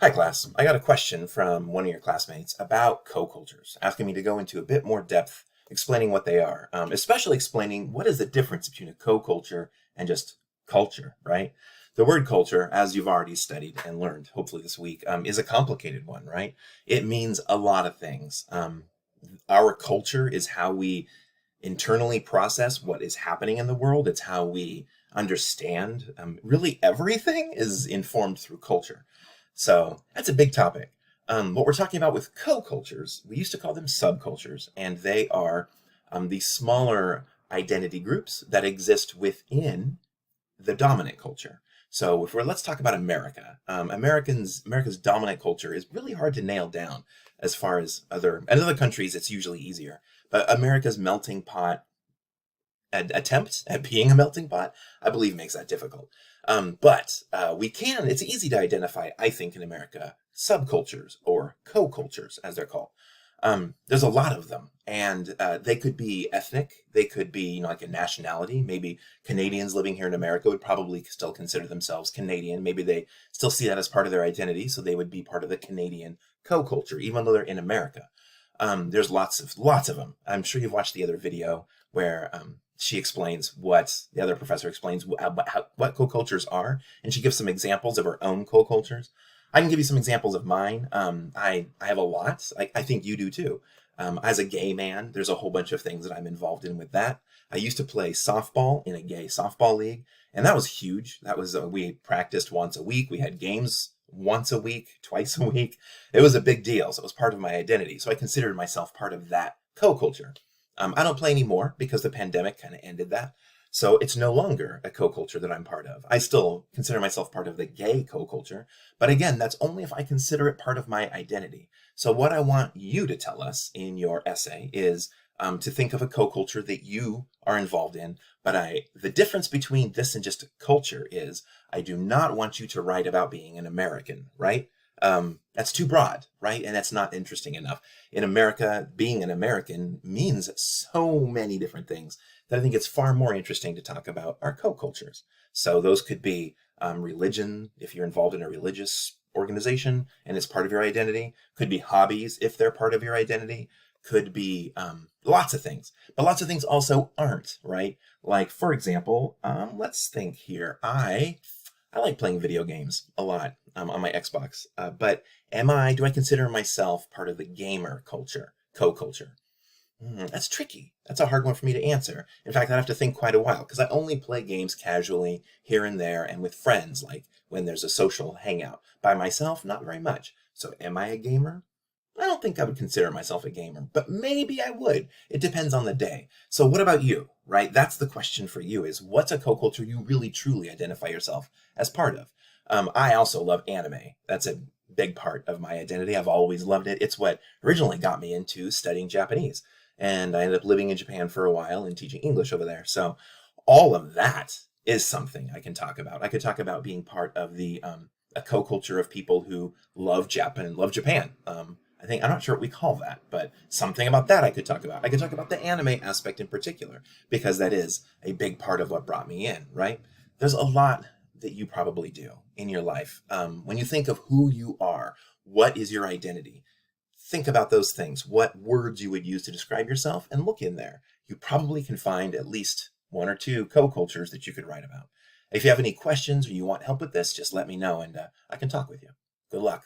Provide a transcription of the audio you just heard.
Hi, class. I got a question from one of your classmates about co-cultures, asking me to go into a bit more depth explaining what they are, especially explaining what is the difference between a co-culture and just culture, right? The word culture, as you've already studied and learned, hopefully this week, is a complicated one, right? It means a lot of things. Our culture is how we internally process what is happening in the world. It's how we understand. Really, everything is informed through culture. So that's a big topic. What we're talking about with co-cultures, we used to call them subcultures, and they are these smaller identity groups that exist within the dominant culture. So let's talk about America. America's dominant culture is really hard to nail down as far as other countries. It's usually easier, but America's melting pot attempt at being a melting pot, I believe, makes that difficult. It's easy to identify, I think, in America, subcultures or co-cultures, as they're called. There's a lot of them, and they could be ethnic. They could be, like a nationality. Maybe Canadians living here in America would probably still consider themselves Canadian. Maybe they still see that as part of their identity, so they would be part of the Canadian co-culture, even though they're in America. There's lots of them. I'm sure you've watched the other video where she explains the other professor explains what co-cultures are, and she gives some examples of her own co-cultures. I can give you some examples of mine. I have a lot. I think you do too. As a gay man, there's a whole bunch of things that I'm involved in with that. I used to play softball in a gay softball league, and that was huge. We practiced once a week. We had games once a week, twice a week. It was a big deal. So it was part of my identity. So I considered myself part of that co-culture. I don't play anymore because the pandemic kind of ended that. So it's no longer a co-culture that I'm part of. I still consider myself part of the gay co-culture, but again, that's only if I consider it part of my identity. So what I want you to tell us in your essay is to think of a co-culture that you are involved in. But the difference between this and just a culture is I do not want you to write about being an American, right? That's too broad, right? And that's not interesting enough. In America, being an American means so many different things that I think it's far more interesting to talk about our co-cultures. So those could be religion, if you're involved in a religious organization and it's part of your identity. Could be hobbies if they're part of your identity. Could be lots of things. But lots of things also aren't, right? Like, for example, let's think here. I like playing video games a lot on my Xbox, but do I consider myself part of the gamer culture, co-culture? That's tricky. That's a hard one for me to answer. In fact, I'd have to think quite a while because I only play games casually here and there and with friends, like when there's a social hangout. By myself, not very much. So am I a gamer? I don't think I would consider myself a gamer, but maybe I would. It depends on the day. So what about you, right? That's the question for you is what's a co-culture you really truly identify yourself as part of? I also love anime. That's a big part of my identity. I've always loved it. It's what originally got me into studying Japanese. And I ended up living in Japan for a while and teaching English over there. So all of that is something I can talk about. I could talk about being part of a co-culture of people who love Japan. I'm not sure what we call that, but something about that I could talk about. I could talk about the anime aspect in particular, because that is a big part of what brought me in, right? There's a lot that you probably do in your life. When you think of who you are, what is your identity? Think about those things, what words you would use to describe yourself, and look in there. You probably can find at least one or two co-cultures that you could write about. If you have any questions or you want help with this, just let me know and I can talk with you. Good luck.